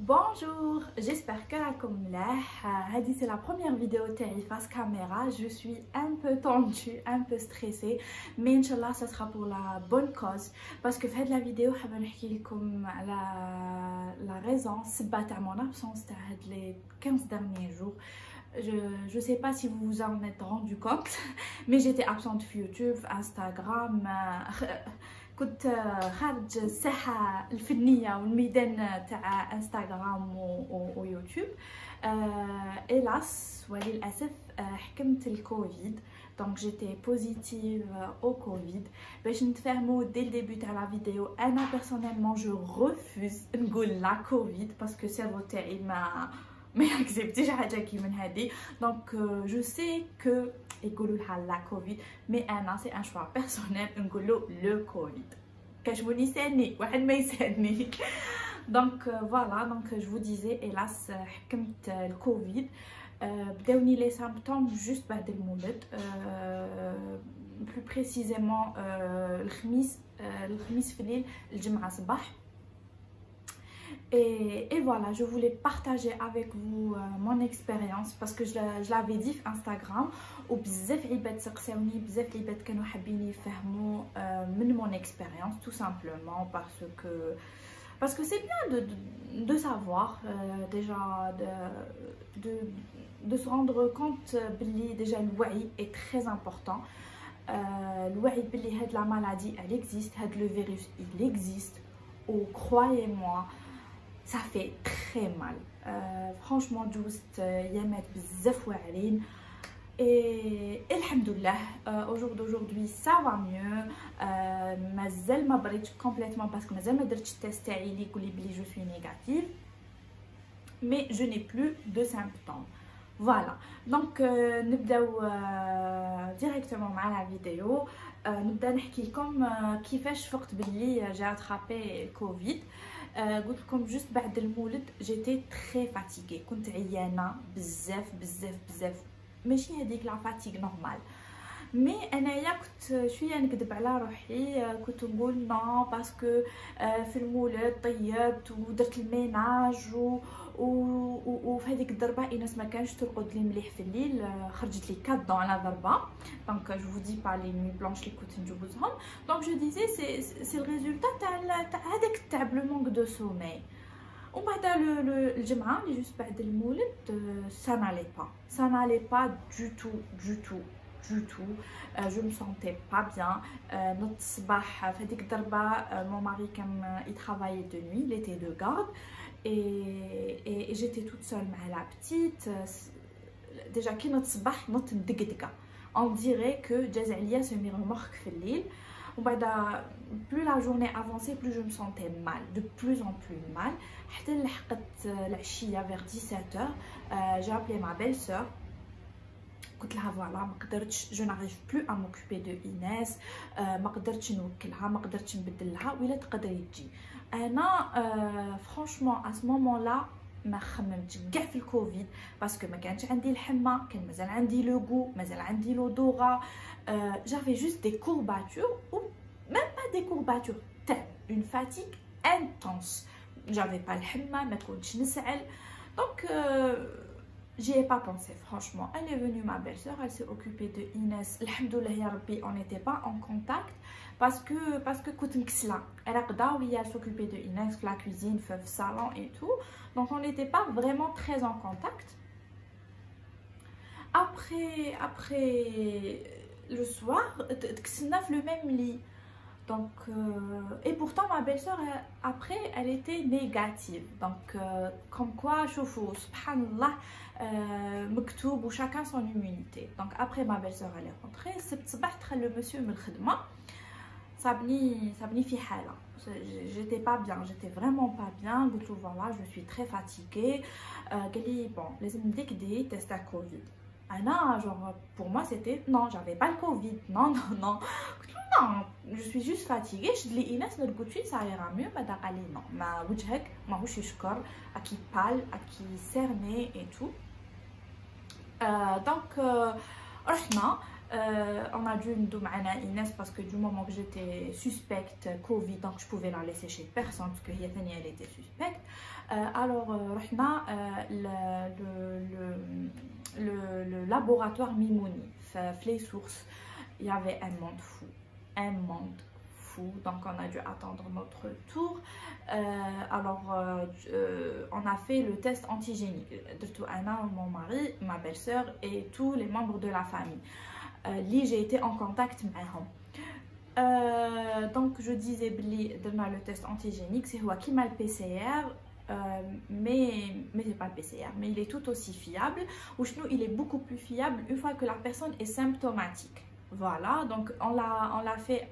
Bonjour, j'espère que راكم ملاح. هذه c'est la première vidéo تاعي face caméra. Je suis un peu tendue, un peu stressée, mais inchallah ça sera pour la bonne cause parce que في هذه la vidéo حابه نحكي لكم على la raison سبه تاع mon absence تاع هاد les 15 derniers jours. Je sais pas si vous vous en êtes rendu compte, mais j'étais absente sur YouTube, Instagram. كنت خارج الساحة الفنية والميدان تاع انستغرام ويوتيوب. hélas وللأسف حكمت الكوفيد، donc j'étais positive au Covid. باش نتفاهموا dès le début تاع la vidéo، أنا personnellement je refuse نقول la Covid parce que السيرفو تاعي ما ياكسبتيش حاجة كي من هذه. donc je sais que يقولوا لها لا كوفيد، مي انا سي ان شوا بيرسونيل نقولوا لو كوفيد. كشمون يسالني واحد ما يسالني. دونك فوالا، دونك جو ديزي hélas حكمت الكوفيد. بداوني لي سامبتوم جوست بعد المولد، بلو بريسيزيمون الخميس في الليل الجمعة صباح. Et voilà, je voulais partager avec vous mon expérience parce que je l'avais dit sur Instagram. وبزاف عباد سقساوني، بزاف عباد كانوا حابين يفهموا من mon expérience, tout simplement parce que c'est bien de savoir déjà de se rendre compte بلي déjà الوعي est très important. الوعي بلي هاد la maladie elle existe, هاد le virus il existe. ou croyez-moi ça fait très mal. Franchement دوزت ايامات بزاف واعرين. et alhamdoulilah au jour d'aujourd'hui ça va mieux. مازال ما بريتش complètement parce que مازال ما درتش التيست تاعي اللي يقول لي بلي je suis négative, mais je n'ai plus de symptômes. Voilà, donc نبداو directement مع la vidéo. نبدا نحكي لكم كيفاش فقت بلي جا اترابي كوفيد. قلت لكم جوست بعد المولد جيتي تري فاتيغي، كنت عيانه بزاف بزاف بزاف، ماشي هذيك لا فاتيغ نورمال. مي انايا كنت شويه نكذب على روحي، كنت نقول نو باسكو في المولد طيبت ودرت الميناج وفي هذيك الضربه ايناس ما كانش ترقد لي مليح في الليل، خرجت لي 4 دون على ضربه. دونك جو فودي با لي نوي بلانش اللي كنت نجوزهم. دونك جو ديزي سي الريزولتا تاع هذاك التعب، لو مونك دو سومي. ومن بعد الجمعه اللي جوست بعد المولد ça n'allait pas du tout. Je me sentais pas bien. نوض الصباح في هذيك الضربه mon mari كان il travaillait de nuit, il était de garde. et j'étais toute seule مع la petite. déjà كي نوض الصباح نوض مدقدقه، on dirait que جاز عليا سمي رمخك في الليل. وبعد plus la journée avançait plus je me sentais mal, de plus en plus mal. حتى لحقت العشيه vers 17h. j'ai appelé ma belle-sœur. قلت لها فوالا ما قدرتش، جو ناريف بلو ا موكوبي دو ايناس، ما قدرتش نوكلها، ما قدرتش نبدل لها، ولا تقدري تجي. انا فرانشمون ا سو مومون لا ما خممتش كاع في الكوفيد باسكو ما كانش عندي الحمى، كان مازال عندي لو غو، مازال عندي لودورا. جافي جوست دي كورباتور ou même pas des courbatures, تاع une fatigue intense. j'avais pas الحمى، ما كنتش نسعل. donc j'y ai pas pensé franchement. Elle est venue, ma belle-sœur, elle s'est occupée de Inès. Alhamdoulilah ya Rabbi, on n'était pas en contact parce que كنت مكسلة. Elle a قداوية, elle s'occupait de Inès, la cuisine, le salon et tout. Donc on n'était pas vraiment très en contact. Après le soir, تكسلنا في le même lit. donc et pourtant ma belle-sœur après elle était négative. donc comme quoi شوفوا سبحان الله مكتوب و chacun son immunité. donc après ma belle-sœur elle est rentrée السبت صباح دخل le monsieur من الخدمه، صابني في حاله. j'étais pas bien, j'étais vraiment pas bien. قلت له voilà je suis très fatiguée. قال لي bon لازم نديك دي تيست كوفيد. انا genre pour moi c'était non, j'avais pas le covid, non. non, je suis juste fatiguée. je dis Inès نرقد فيه ça ira mieux. بعد قال لي non, ما وجهك ماهوش يشكر، اكي بال اكي سيرني et tout. donc رحنا On a dû nous معنا Inès parce que du moment que j'étais suspecte Covid, donc je pouvais la laisser chez personne parce que elle était suspecte. Alors رحنا le laboratoire Mimouni les sources. Il y avait un monde fou, donc on a dû attendre notre tour. On a fait le test antigénique. Anna, mon mari, ma belle-sœur et tous les membres de la famille. J'ai été en contact avec eux. Donc je disais le test antigénique, c'est qui m'a le PCR. Mais c'est pas le PCR, mais il est tout aussi fiable. Ou sinon, il est beaucoup plus fiable une fois que la personne est symptomatique. Voilà, donc on l'a fait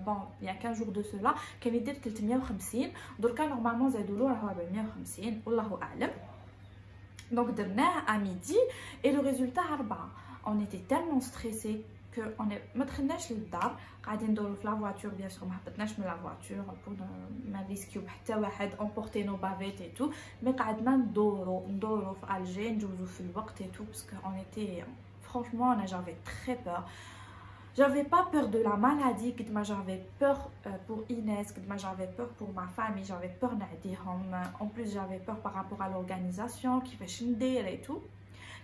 bon, il y a 15 jours de cela. Quand il dit 350, donc normalement c'est de l'eau à 450, Allahu a'lam. Donc demain à midi et le résultat 4. On était tellement stressés que on est ما دخلناش للدار قاعدين ندورو في لا فواتور بيان سور ما هبطناش من لا فواتور بور ما ريسكيو حتى واحد امبورتي نو بافيت اي تو مي قعدنا ندورو في الجي ندوزو في الوقت اي تو باسكو on était franchement j'avais très peur. J'avais pas peur de la maladie, j'avais peur pour Inès, j'avais peur pour ma famille, j'avais peur d'aider. En plus j'avais peur par rapport à l'organisation qui fait ندير et tout.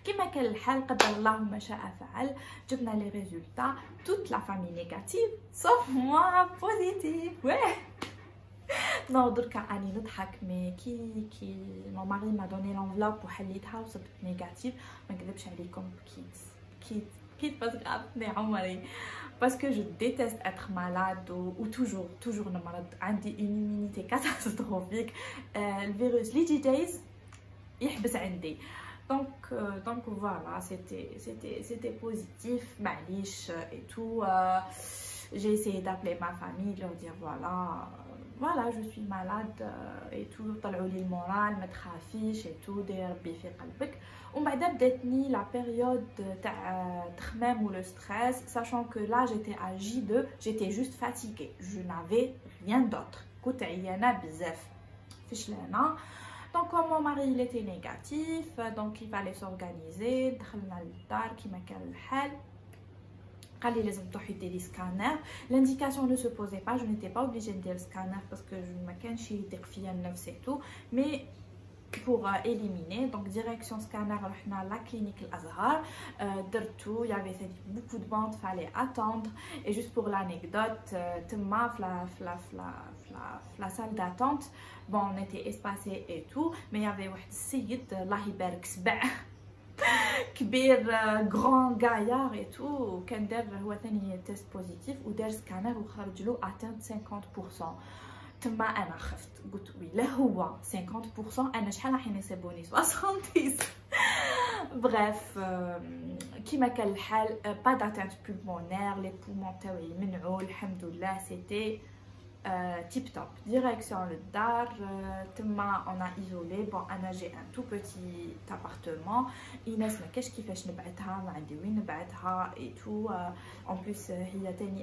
كما كان الحال قدر الله ما شاء فعل جبنا لي ريزولتا toute la famille négative sauf moi positive ouais non دركا اني نضحك مي كي mon mari m'a donné l'enveloppe وحليتها وصبت négative ما نكذبش عليكم كيت بس عرفتني عمري parce que je déteste être malade ou toujours نمرض عندي une immunité catastrophique le virus اللي جايز يحبس عندي. Donc voilà, c'était positif, malish et tout. J'ai essayé d'appeler ma famille, leur dire voilà, je suis malade et tout. طلعوا لي المورال, mettre affiche et tout, دير ربي في قلبك. ومن بعد بداتني la période تاع التخمام ou le stress, sachant que là j'étais à J2, j'étais juste fatiguée, je n'avais rien d'autre. كنت عيانة بزاف فشلانة. Donc comme mon mari il était négatif, donc il fallait s'organiser. دخلنا للدار كيما كان الحال. قال لي لازم تروحي ديري سكانر. L'indication ne se posait pas, je n'étais pas obligée de dire le scanner parce que je ما كانش يدير فيا النفس et tout, mais pour éliminer, donc direction scanner رحنا la clinique الأزهر. درتو, il y avait beaucoup de bandes, fallait attendre. Et juste pour l'anecdote, تما في la salle d'attente, bon on était espacés et tout, mais il y avait واحد السيد الله يبارك سبع كبير grand gaillard et tout, كان دار هو ثاني تيست بوزيتيف ودار سكانر وخرج له atteint 50%. تما انا خفت قلت وي لا هو 50% انا شحال راح يناسبوني 70. bref كيما كان الحال با d'atteinte pulmonaire, les poumons تاوعي منعوا الحمد لله, c'était tip top. Direction le dar, on a isolé. Bon, Anna, j'ai un tout petit appartement. Inès, mais qu'est-ce qui fait que je ne vais pas et tout. En plus,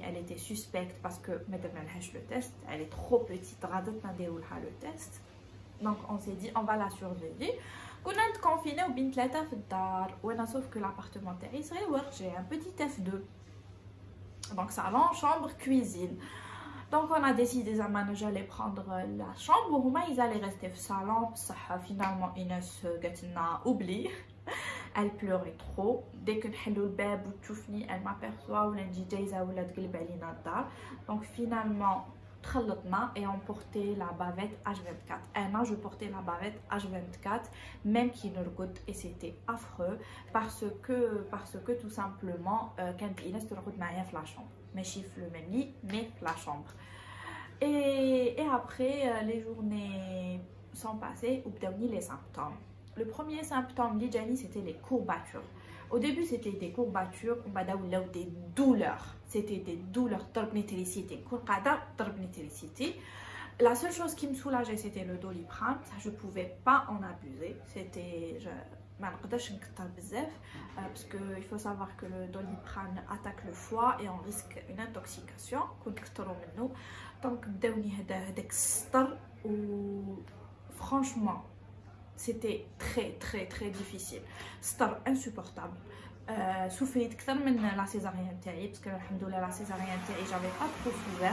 elle était suspecte parce que madame le test, elle est trop petite. Le test. Donc, on s'est dit, on va la surveiller. On a confiné au bin tlata في الدار. وانا sauf que l'appartement تاعي صغير, j'ai un petit F2. Donc salon, chambre, cuisine. Donc on a décidé que j'allais prendre la chambre, ils allaient rester au salon. Finalement Inès a oublié. Elle pleurait trop. Dès que نحلو الباب وتشوفني, elle m'aperçoit ولا نجي جايزة ولا تقلب علينا الدار. Donc finalement تخلطنا et on portait la bavette H24. Un an je portais la bavette H24 même qui ne regoute, et c'était affreux parce que tout simplement quand Inès ترقد معايا في la chambre. Mais chiffre le même lit, mais la chambre. Et après, les journées sont passées ou bien les symptômes. Le premier symptôme, c'était les courbatures. Au début, c'était des courbatures, des douleurs. C'était des douleurs, La seule chose qui me soulageait, c'était le Doliprane. Je ne pouvais pas en abuser. C'était... ما نقدرش نكتر بزاف parce que il faut savoir que le Doliprane attaque le foie et on risque une intoxication كون نكتروا منه. donc بداوني هذاك السطر و franchement c'était très difficile. سطر insupportable. souffrيت اكثر من لا سيزاريان تاعي باسكو الحمد لله لا سيزاريان تاعي جافي با ترو سوفير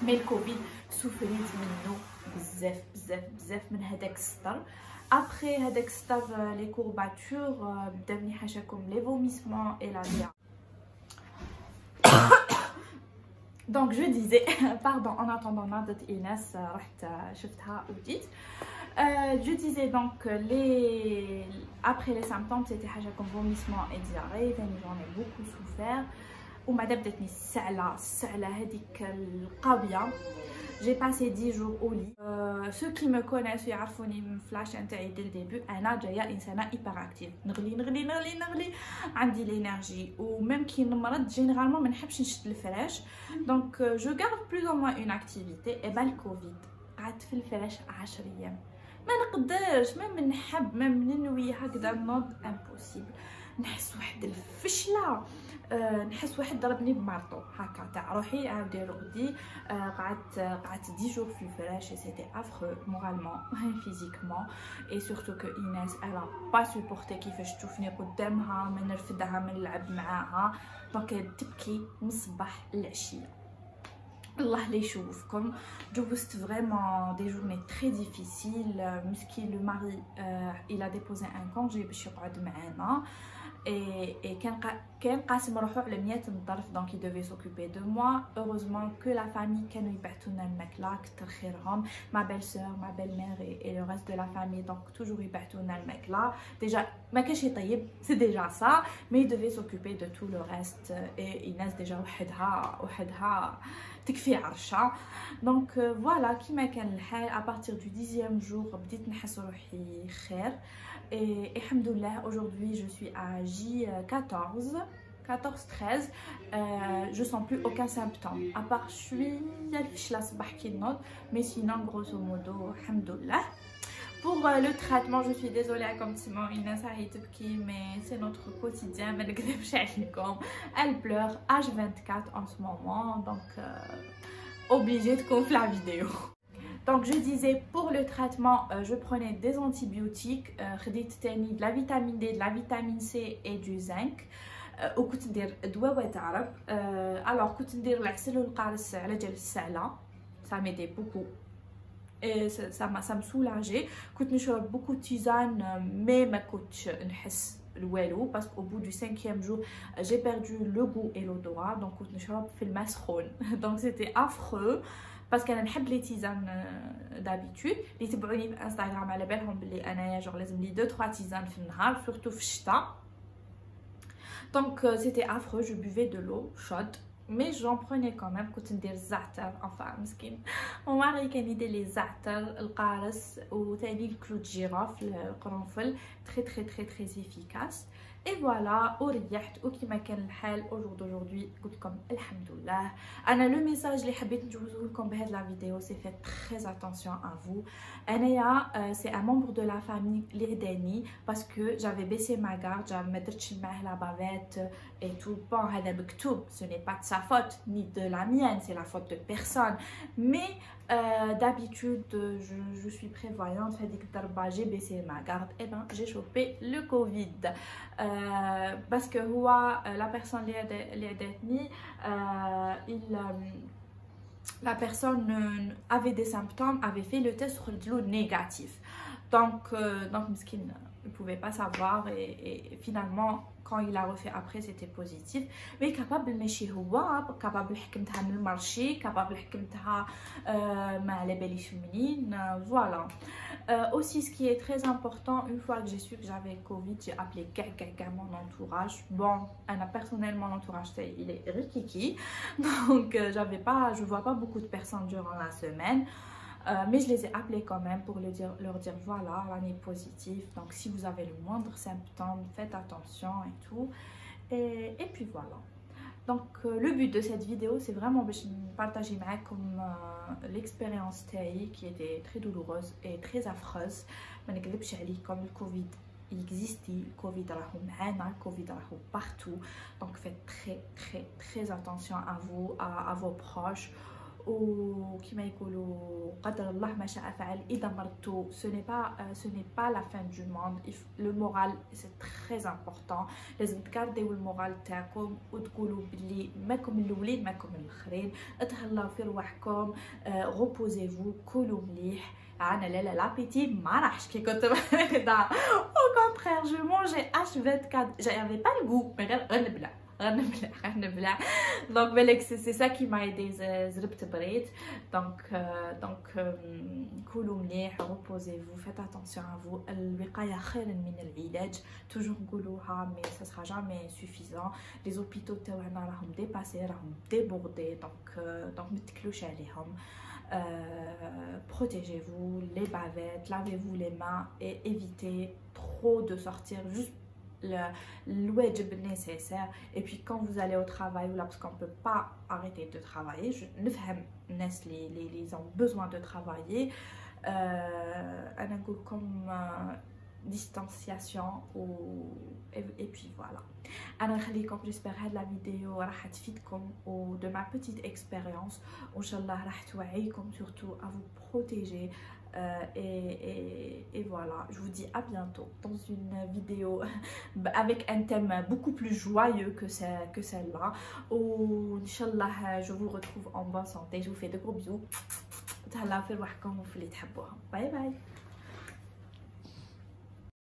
مي الكوفيد سوفريت منه بزاف بزاف بزاف من هذاك السطر. ابري هذاك السطر لي كورباتور بداوني حاشاكم لي فوميسمون اي لا ديا. دونك جو ديزي باردون ان اتوندون ناضت ايناس رحت شفتها وديت. Je disais donc après les symptômes c'était حاجة vomissement et diarrhée. J'en ai beaucoup souffert وما بداتني السعلة هذيك القوية. J'ai passé 10 jours au lit. Ceux qui me connaissent يعرفوني من فلاش نتاعي ديال الديبي انا جايه انسانه هيبر اكتيف، نغلي عندي لينيرجي وميم كي نمرض جينيرالمون ما نحبش نشد الفراش. دونك جو غارد بلوز او موان اون اكتيفيتي. اي با الكوفيد قعدت في الفراش 10 ايام ما نقدرش، ما نحب ما ننوي هكذا نوض امبوسيبل. نحس واحد الفشله، نحس واحد ضربني بمارطو هكا تاع روحي عاودي رقدي. قعدت 10 جور في الفراش. سيتي افرو مورالمون فيزيكمون اي سورتو كو ايناس الا با سوبورتي كيفاش تشوفني قدامها من نرفدها من نلعب معاها. دونك تبكي من الصباح للعشيه. الله لا يشوفكم. جوزت فريمون دي جورني تري ديفيسيل. مسكين لو ماري il a déposé un congé باش يقعد معانا et كان قاسم روحو على 100 ظرف. دونك il devait s'occuper de moi. heureusement que la famille كانوا يبعثوا لنا الماكله كتر خيرهم. ما بيل سور ما بيل مير et le reste de la famille donc toujours يبعثوا لنا الماكله. ديجا ما كانش يطيب سي ديجا ça mais il devait s'occuper de tout le reste et الناس ديجا وحدها تكفي عرشه. دونك فوالا كيما كان الحال. ابارتير دو 10e jour بديت نحس روحي خير et alhamdoulilah aujourd'hui je suis à J14 13. Je sens plus aucun symptôme à part شويه الفشله صباح كي نوض mais sinon grosso modo alhamdoulilah. Pour le traitement, je suis désolée comme Simon Inès a été qui, mais c'est notre quotidien. Elle pleure H24 en ce moment, donc obligée de couper la vidéo. Donc je disais pour le traitement, je prenais des antibiotiques, de la vitamine D, de la vitamine C et du zinc. وكنت ندير دواء عرب. alors كنت ندير العسل والقارص على جال السعلة. ça m'aidait beaucoup. Et ça me soulageait. كنت نشرب beaucoup de tisane mais ما كنتش نحس الوالو parce qu'au bout du 5e jour j'ai perdu le goût et l'odorat. donc كنت نشرب في الماء سخون. donc c'était affreux parce que انا نحب لي تيزان d'habitude. اللي تبعوني في انستغرام على بالهم بلي انايا جور لازم لي 2-3 تيزان في النهار surtout في الشتاء. donc c'était affreux. je buvais de l'eau chaude mais j'en prenais quand même. كنت ندير الزعتر enfin مسكين mon mari كان يدير لي الزعتر القارص وثاني الكلو جيرافل القرنفل très efficace. et voilà وريحت وكيما كان الحال aujourd'hui قلت لكم الحمد لله. انا لو ميساج اللي حبيت نجوزه لكم بهذه لا فيديو سي فيت très attention à vous. انايا c'est un membre de la famille اللي عداني parce que j'avais baissé ma garde. ما درتش معاه لا بافيت et tout. bon هذا مكتوب ce n'est pas de sa faute ni de la mienne, c'est la faute de personne mais d'habitude je suis prévoyante. هذيك الضربه j'ai baissé ma garde et ben j'ai chopé le Covid parce que هو la personne اللي عداتني la personne avait des symptômes, avait fait le test négatif. Donc مسكين ne pouvait pas savoir et finalement quand il a refait après c'était positif. mais capable ماشي هو capable حكمتها من المارشي capable حكمتها ما على باليش منين. voilà. aussi ce qui est très important, une fois que j'ai su que j'avais Covid, j'ai appelé quelqu'un mon entourage. bon Anna personnellement l'entourage il est rikiki donc je vois pas beaucoup de personnes durant la semaine. mais je les ai appelés quand même pour leur dire voilà, l'année est positive. donc si vous avez le moindre symptôme, faites attention et tout. Et puis voilà. donc le but de cette vidéo c'est vraiment de partager comme l'expérience taï qui était très douloureuse et très affreuse. ما نكذبش عليكم الكوفيد il existe, le Covid راهو معانا, le Covid راهو partout. donc faites très attention à vous, à vos proches. وكما يقولوا قدر الله ما شاء فعل. اذا مرضتوا ce n'est pas la fin du monde. Le moral c'est très important. لازم تكارديو المورال تاعكم وتقولوا بلي ماكم الاولين ماكم الاخرين. اتهلاو في رواحكم. reposez-vous. كلوا مليح. انا لا لابيتي ما راحش كي كنت مريضه. au contraire je mangeais H24. j'avais pas le goût mais غير غنبلع. donc بالك c'est ça qui m'a aidé. زربت بريد. donc كلوا مليح. reposez-vous. faites attention à vous. الوقايه خير من العلاج. toujours نقولوها mais ça sera jamais suffisant. les hôpitaux تاعنا راهم dépassés راهم débordés. donc ما تكلوش عليهم. protégez-vous. les bavettes. lavez-vous les mains et évitez trop de sortir. juste le wajib nécessaire. Et puis quand vous allez au travail ou là parce qu'on ne peut pas arrêter de travailler, je ne sais les ont besoin de travailler. Comme distanciation et puis voilà. j'espère que la vidéo راح تفيدكم de ma petite expérience. Inch'Allah راح توعيكم surtout à vous protéger. Et voilà, je vous dis à bientôt dans une vidéo avec un thème beaucoup plus joyeux que celle-là. Inch'Allah, je vous retrouve en bonne santé. Je vous fais de gros bisous. Bye bye.